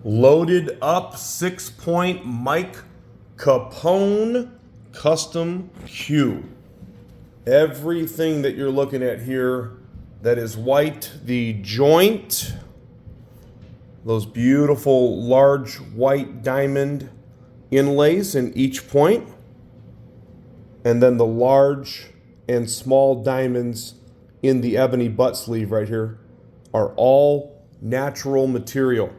Loaded up 6-point Mike Capone custom cue. Everything that you're looking at here that is white, the joint, those beautiful large white diamond inlays in each point, and then the large and small diamonds in the ebony butt sleeve right here are all natural material.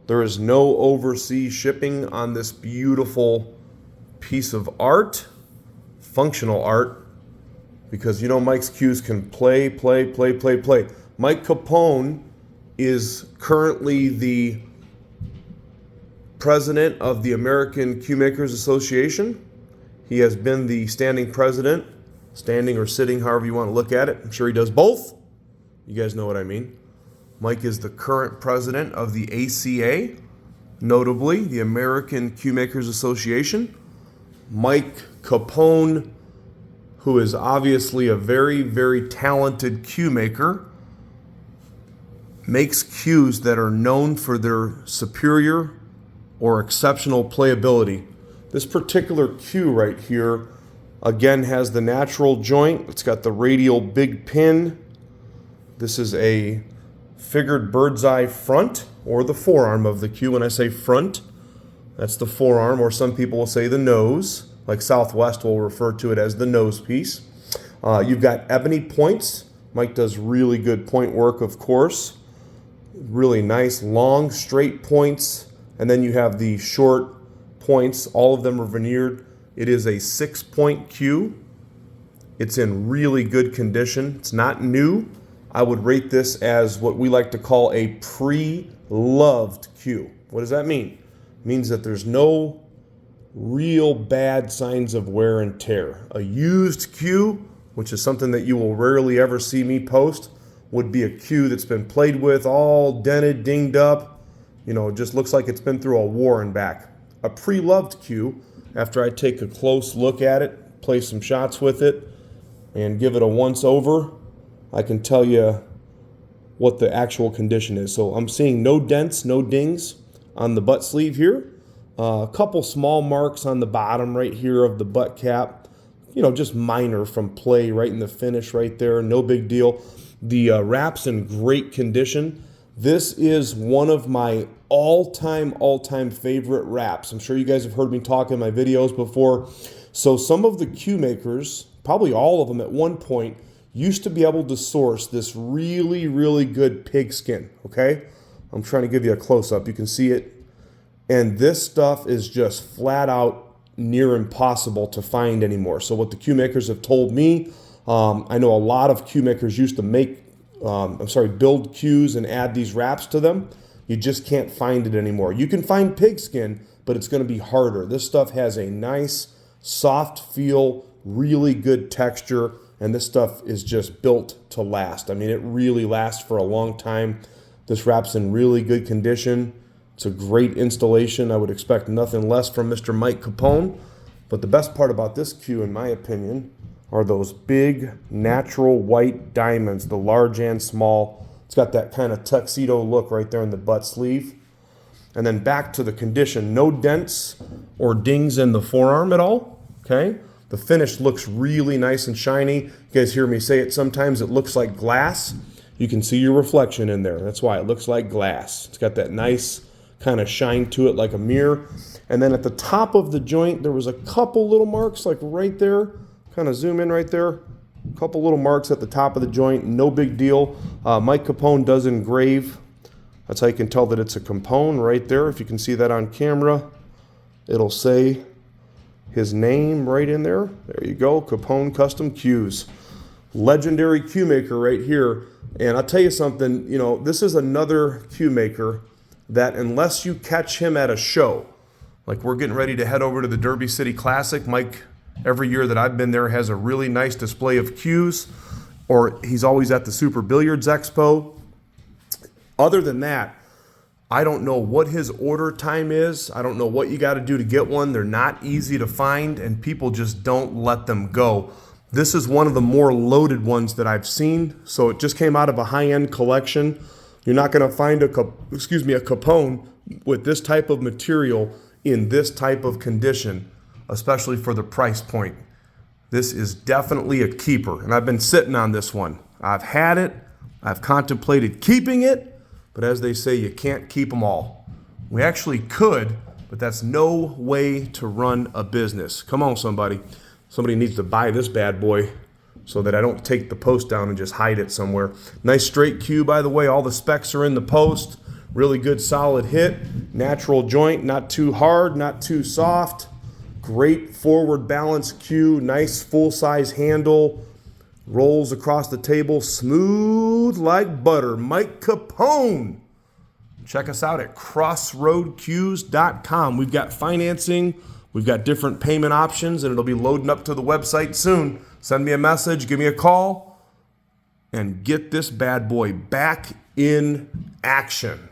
There is no overseas shipping on this beautiful piece of art, functional art, because you know Mike's cues can play. Mike Capone is currently the president of the American Cuemakers Association. He has been the standing president, standing or sitting, however you want to look at it. I'm sure he does both. You guys know what I mean. Mike is the current president of the A.C.A, notably the American Cuemakers Association. Mike Capone, who is obviously a very, very talented cue maker, makes cues that are known for their superior or exceptional playability. This particular cue right here, again, has the natural joint. It's got the radial big pin. This is a figured bird's eye front, or the forearm of the cue. When I say front, that's the forearm, or some people will say the nose, like Southwest will refer to it as the nose piece. You've got ebony points. Mike does really good point work, of course. Really nice, long, straight points. And then you have the short points. All of them are veneered. It is a 6-point cue. It's in really good condition. It's not new. I would rate this as what we like to call a pre-loved cue. What does that mean? It means that there's no real bad signs of wear and tear. A used cue, which is something that you will rarely ever see me post, would be a cue that's been played with, all dented, dinged up. You know, it just looks like it's been through a war and back. A pre-loved cue, after I take a close look at it, play some shots with it, and give it a once over, I can tell you what the actual condition is. So I'm seeing no dents, no dings on the butt sleeve here. A couple small marks on the bottom right here of the butt cap. You know, just minor from play right in the finish right there. No big deal. The wrap's in great condition. This is one of my all-time favorite wraps. I'm sure you guys have heard me talk in my videos before. So some of the cue makers, probably all of them at one point, used to be able to source this really good pigskin, okay? I'm trying to give you a close-up. You can see it. And this stuff is just flat out near impossible to find anymore. So what the cue makers have told me, I know a lot of cue makers used to make, build cues and add these wraps to them. You just can't find it anymore. You can find pigskin, but it's going to be harder. This stuff has a nice, soft feel, really good texture, and this stuff is just built to last. I mean, it really lasts for a long time. This wrap's in really good condition. It's a great installation. I would expect nothing less from Mr. Mike Capone. But the best part about this cue, in my opinion, are those big, natural white diamonds, the large and small. It's got that kind of tuxedo look right there in the butt sleeve. And then back to the condition. No dents or dings in the forearm at all, okay? The finish looks really nice and shiny. You guys hear me say it sometimes. It looks like glass. You can see your reflection in there. That's why it looks like glass. It's got that nice kind of shine to it like a mirror. And then at the top of the joint, there was a couple little marks like right there. Kind of zoom in right there. A couple little marks at the top of the joint. No big deal. Mike Capone does engrave. That's how you can tell that it's a Capone right there. If you can see that on camera, it'll say his name right in there. There you go, Capone Custom Cues. Legendary cue maker right here. And I'll tell you something, you know, this is another cue maker that unless you catch him at a show, like we're getting ready to head over to the Derby City Classic, Mike, every year that I've been there, has a really nice display of cues, or he's always at the Super Billiards Expo. Other than that, I don't know what his order time is. I don't know what you got to do to get one. They're not easy to find, and people just don't let them go. This is one of the more loaded ones that I've seen. So it just came out of a high-end collection. You're not going to find a Capone with this type of material in this type of condition, especially for the price point. This is definitely a keeper, and I've been sitting on this one. I've had it. I've contemplated keeping it, but as they say, you can't keep them all. We actually could, but that's no way to run a business. Come on, somebody. Somebody needs to buy this bad boy so that I don't take the post down and just hide it somewhere. Nice straight cue, by the way. All the specs are in the post. Really good solid hit. Natural joint, not too hard, not too soft. Great forward balance cue. Nice full-size handle. Rolls across the table, smooth like butter. Mike Capone. Check us out at crossroadcues.com. We've got financing. We've got different payment options, and it'll be loading up to the website soon. Send me a message, give me a call, and get this bad boy back in action.